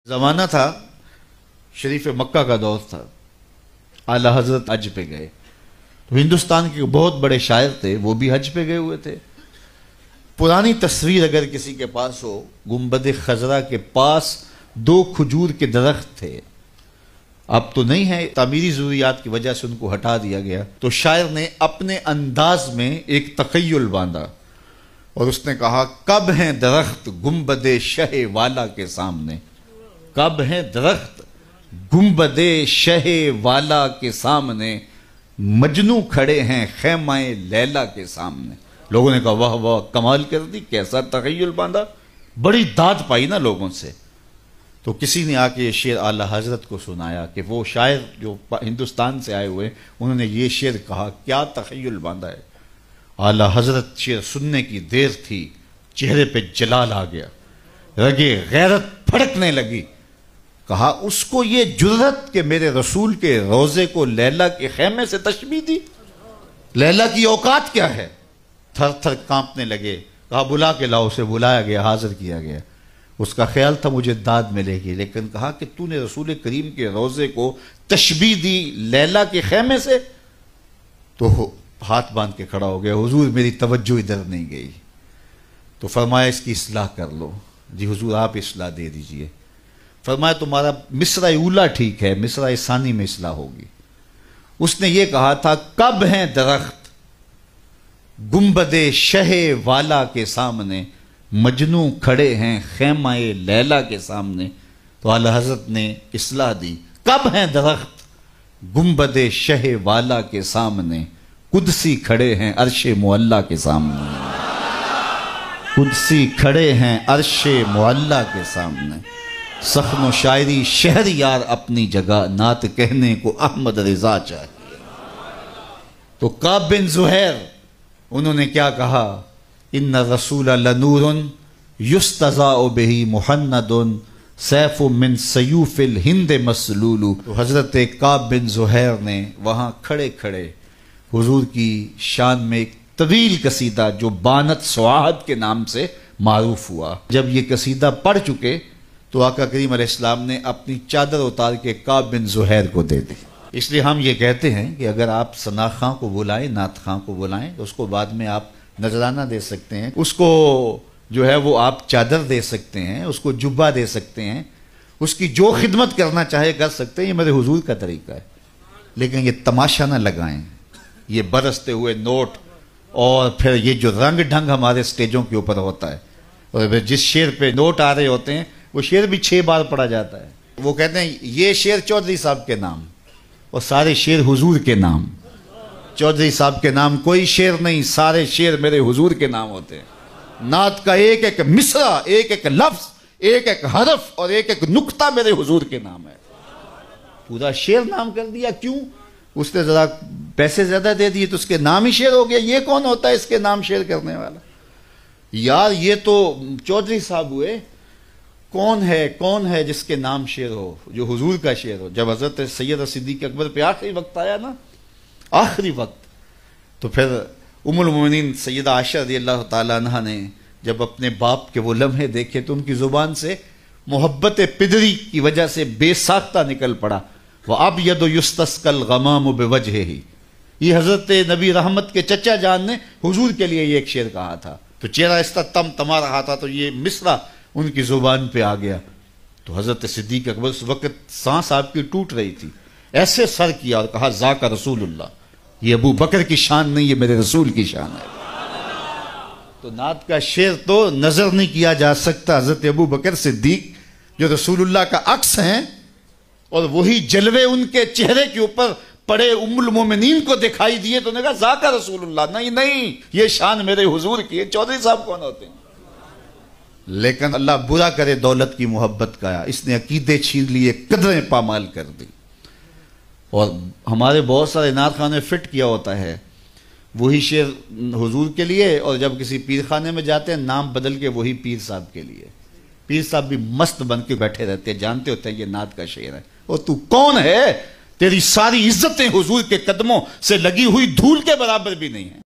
زمانہ تھا شریف مکہ کا دور تھا، اعلیٰ حضرت حج پہ گئے تو ہندوستان کے بہت بڑے شاعر تھے، وہ بھی حج پہ گئے ہوئے تھے۔ پرانی تصویر اگر کسی کے پاس ہو، گنبد خضرا کے پاس 2 کھجور کے درخت تھے، اب تو نہیں ہے، تعمیری ضروریات کی وجہ سے ان کو ہٹا دیا گیا، تو شاعر نے اپنے انداز میں ایک تخیل باندھا اور اس نے کہا، کب ہیں درخت گنبد شہ والا کے سامنے، کب ہیں درخت گنبد شہ والا کے سامنے، مجنو کھڑے ہیں خیمہ لیلا کے سامنے۔ لوگوں نے کہا واہ واہ، کمال کر دی، کیسا تخیل باندھا، بڑی داد پائی نا لوگوں سے۔ تو کسی نے آ کے یہ شعر اعلیٰ حضرت کو سنایا کہ وہ شاعر جو ہندوستان سے آئے ہوئے انہوں نے یہ شعر کہا، کیا تخیل باندھا ہے۔ اعلیٰ حضرت شعر سننے کی دیر تھی، چہرے پہ جلال آ گیا، رگے غیرت پھڑکنے لگی۔ کہا اس کو یہ جرأت کہ میرے رسول کے روزے کو لیلا کے خیمے سے تشبیہ دی، لیلا کی اوقات کیا ہے۔ تھر تھر کانپنے لگے، کہا بلا کے لاؤ، اسے بلایا گیا، حاضر کیا گیا۔ اس کا خیال تھا مجھے داد ملے گی، لیکن کہا کہ تو نے رسول کریم کے روزے کو تشبیہ دی لیلا کے خیمے سے، تو ہاتھ باندھ کے کھڑا ہو گیا، حضور میری توجہ ادھر نہیں گئی۔ تو فرمایا اس کی اصلاح کر لو۔ جی حضور آپ اصلاح دے دیجئے۔ فرمایا تمہارا مصرع اولا ٹھیک ہے، مصرع ثانی میں اصلاح ہوگی۔ اس نے یہ کہا تھا، کب ہیں درخت گنبد شہ والا کے سامنے، مجنو کھڑے ہیں خیمہ لیلا کے سامنے۔ تو اعلیٰ حضرت نے اصلاح دی، کب ہیں درخت گنبد شہ والا کے سامنے، قدسی کھڑے ہیں عرش معلیٰ کے سامنے، قدسی کھڑے ہیں عرش معلیٰ کے سامنے۔ سخن و شاعری شہر یار اپنی جگہ، نعت کہنے کو احمد رضا چاہیے۔ تو کعب بن زہیر انہوں نے کیا کہا، ان الرسول لنور یستضاء بہ محند سیف من سیوف الہند مسلول۔ تو حضرت کعب بن زہیر نے وہاں کھڑے کھڑے حضور کی شان میں ایک طویل قصیدہ جو بانت سواہد کے نام سے معروف ہوا۔ جب یہ قصیدہ پڑھ چکے تو آقا کریم علیہ السلام نے اپنی چادر اتار کے کعب بن زہیر کو دے دی۔ اس لیے ہم یہ کہتے ہیں کہ اگر آپ ثنا خاں کو بلائیں، نعت خاں کو بلائیں، تو اس کو بعد میں آپ نذرانہ دے سکتے ہیں، اس کو جو ہے وہ آپ چادر دے سکتے ہیں، اس کو جبہ دے سکتے ہیں، اس کی جو خدمت کرنا چاہے کر سکتے ہیں۔ یہ میرے حضور کا طریقہ ہے، لیکن یہ تماشا نہ لگائیں، یہ برستے ہوئے نوٹ اور پھر یہ جو رنگ ڈھنگ ہمارے سٹیجوں کے اوپر ہوتا ہے، اور جس شعر پہ نوٹ آ رہے ہوتے ہیں وہ شعر بھی 6 بار پڑھا جاتا ہے۔ وہ کہتے ہیں یہ شعر چودھری صاحب کے نام اور سارے شعر حضور کے نام، چودھری صاحب کے نام کوئی شعر نہیں، سارے شعر میرے حضور کے نام ہوتے ہیں۔ نعت کا ایک ایک مصرع، ایک ایک لفظ، ایک ایک حرف اور ایک ایک نقطہ میرے حضور کے نام ہے۔ پورا شعر نام کر دیا، کیوں؟ اس نے ذرا پیسے زیادہ دے دیے تو اس کے نام ہی شعر ہو گیا۔ یہ کون ہوتا ہے اس کے نام شعر کرنے والا؟ یار یہ تو چودھری صاحب ہوئے، کون ہے جس کے نام شعر ہو، جو حضور کا شعر ہو۔ جب حضرت سید صدیق اکبر پہ آخری وقت آیا نا، آخری وقت، تو پھر ام المومنین سیدہ عائشہ رضی اللہ تعالیٰ عنہ نے جب اپنے باپ کے وہ لمحے دیکھے تو ان کی زبان سے محبت پدری کی وجہ سے بے ساختہ نکل پڑا، وَأَبْيَضُ يُسْتَسْقَى الْغَمَامُ بِوَجْهِهِ۔ یہ حضرت نبی رحمت کے چچا جان نے حضور کے لیے یہ ایک شعر کہا تھا، تو چہرہ اس طرح تم تما رہا تھا، تو یہ مصرع ان کی زبان پہ آ گیا۔ تو حضرت صدیق اکبر اس وقت سانس آپ کی ٹوٹ رہی تھی، ایسے سر کیا اور کہا ذاک رسول اللہ، یہ ابو بکر کی شان نہیں، یہ میرے رسول کی شان ہے۔ تو نعت کا شعر تو نظر نہیں کیا جا سکتا، حضرت ابو بکر صدیق جو رسول اللہ کا عکس ہیں اور وہی جلوے ان کے چہرے کے اوپر پڑے ام المومنین کو دکھائی دیے، تو نے کہا ذاک رسول اللہ، نہیں یہ شان میرے حضور کی ہے۔ چودھری صاحب کون ہوتے ہیں؟ لیکن اللہ برا کرے دولت کی محبت کا، اس نے عقیدے چھین لیے، قدریں پامال کر دی۔ اور ہمارے بہت سارے نعت خانے فٹ کیا ہوتا ہے وہی شعر حضور کے لیے، اور جب کسی پیر خانے میں جاتے ہیں نام بدل کے وہی پیر صاحب کے لیے۔ پیر صاحب بھی مست بن کے بیٹھے رہتے ہیں، جانتے ہوتے ہیں یہ نعت کا شعر ہے، اور تو کون ہے؟ تیری ساری عزتیں حضور کے قدموں سے لگی ہوئی دھول کے برابر بھی نہیں ہیں۔